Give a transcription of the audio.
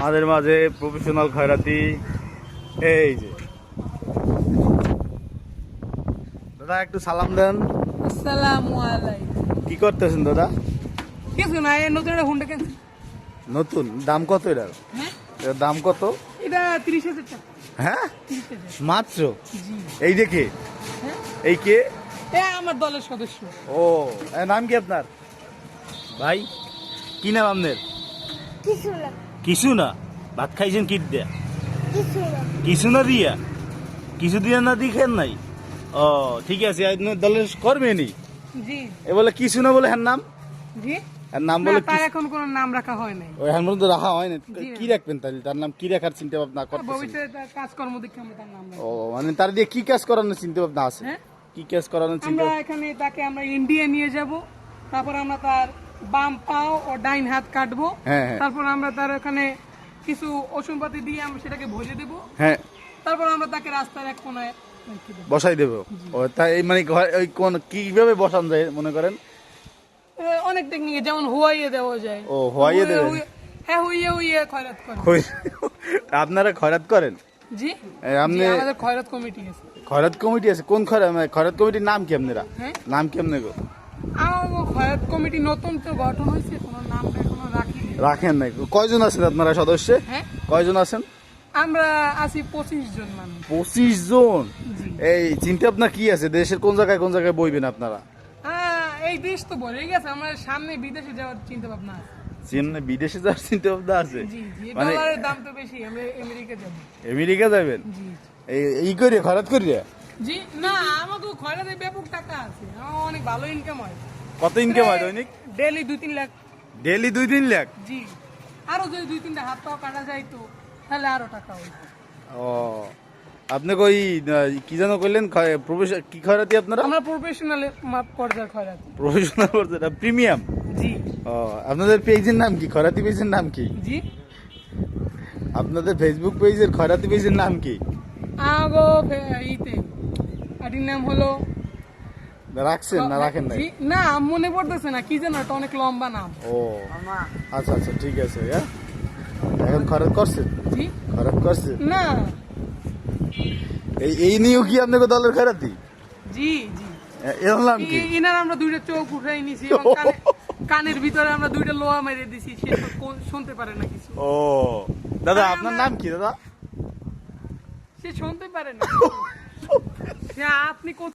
আমাদের মাঝে প্রফেশনাল খয়রাতি। এই যে দাদা, একটু সালাম দেন। আসসালামু আলাইকুম। কি করতেছেন দাদা? কিছু না, এই নতুন একটা হুন্ডা কিনছি। নতুন? দাম কত এটার? হ্যাঁ, এটার দাম কত? এটা 30,000 টাকা। হ্যাঁ, 30,000। মাত্র? জি। এই দেখে হ্যাঁ, এই কে? এ আমার দলের সদস্য। ও, নাম কি আপনার ভাই? কি নাম আপনার? কিছু না। ভাত খাইছেন কি দিয়া? কিছু না দিয়া? কিছু দিয়া না দিখেন নাই? ও ঠিক আছে, আপনার দলের কর্মী নি? জি এ বলে কিছু না বলে হ্যার নাম? জি। আর নাম না, বলে তার এখন কোনো নাম রাখা হয় নাই। ওই হ্যার মধ্যে রাখা হয় না। জি। কি রাখবেন তাহলে? তার নাম কি রাখার চিন্তা ভাবনা করতেছেন? ভবিষ্যতে তার কাজকর্ম দেখে আমরা তার নাম ও রাখবো। মানে তার দিয়ে কি কাজ করানোর চিন্তা ভাবনা আছে? হ্যাঁ, কি কাজ করানোর চিন্তা? আমরা এখানে তাকে আমরা ইন্ডিয়া নিয়ে যাব, তারপর আমরা তার বাম পাও ও ডাইন হাত কাটবো। হ্যাঁ, হ্যাঁ। তারপর আমরা তার ওখানে কিছু ওষুধপাতি দিয়ে আমরা সেটাকে ভরে দেবো। হ্যাঁ, তারপর আমরা তাকে রাস্তার এক কোনায় রেখে দেবো। বসাই দেবো। ও তাই মানে ওই কোন কিভাবে বসান যায় মনে করেন? অনেক টেকনিক, যেমন হুয়াইয়ে দেওয়া যায়। ও, হুয়াইয়ে দেবেন? হ্যাঁ, হুইয়ে হুইয়ে খয়রাত করে। আপনারা খয়রাত করেন? জি, আপনি জি, আমাদের খয়রাত কমিটি আছে। খয়রাত কমিটি আছে? কোন খয়রাত কমিটির নাম কি আপনারা? হ্যাঁ, নাম কি আপনার? আমার খয়রাত কমিটি নতুন তো গঠন হয়েছে, কোনো নাম এখনো রাখিনি। রাখেন নাই? কয়জন আছেন আপনারা সদস্য? হ্যাঁ, কয়জন আছেন? আমরা আছি 25 জন মানুষ। 25 জন? জি। এই চিন্তা আপনার কি আছে? দেশের কোন জায়গায় বইবেন আপনারা? এই দেশ তো বলে গেছে, আমরা সামনে বিদেশে যাওয়ার চিন্তা ভাবনা আছে। বিদেশে যাওয়ার চিন্তা ভাবনা আছে? জি জি, মানে ডলারের দাম তো বেশি, আমরা আমেরিকা যাব। আমেরিকা যাবেন? জি এই করে খয়রাত করিয়া? জি। না, আমাকে খয়রাতে ব্যাপক টাকা আছে, আমার অনেক ভালো ইনকাম হয়। কত ইনকাম হয় দৈনিক? ডেলি 2-3 লাখ। ডেলি 2-3 লাখ? জি, আরো যদি 2-3টা হাত পাও কাটা যায় তো তাহলে আরো টাকা হয়। ও, আপনাকে ওই কি যেন করলেন কি খয়রাতি আপনারা? আমরা প্রফেশনাল পর্যায়ের খয়রাতি। Professional premium? জি ও, আপনাদের পেজের নাম কি? খয়রাতি পেজের নাম কি? জি। আপনাদের ফেসবুক পেজের খয়রাতি পেজের নাম কি? আগো ইতে আটির নাম হলো, রাখছেন না রাখেন নাই? জি, না মনে পড়তেছে না, কি যেন একটা অনেক লম্বা নাম। ও আচ্ছা আচ্ছা, ঠিক আছে। হ্যাঁ, এখন খরচ করছেন? জি খরচ করছেন? না। এই নিয়েও কি আপনাকে দলের খয়রাতি? জি জি। এর নাম কি? ইনার আমরা 2টা চোখ উঠাই নিছি এবং কানের ভিতরে আমরা 2টা লোহা মেরে দিছি, সে তো শুনতে পারে না কিছু। ও দাদা, আপনার নাম কি দাদা? সে শুনতে পারে না। আপনি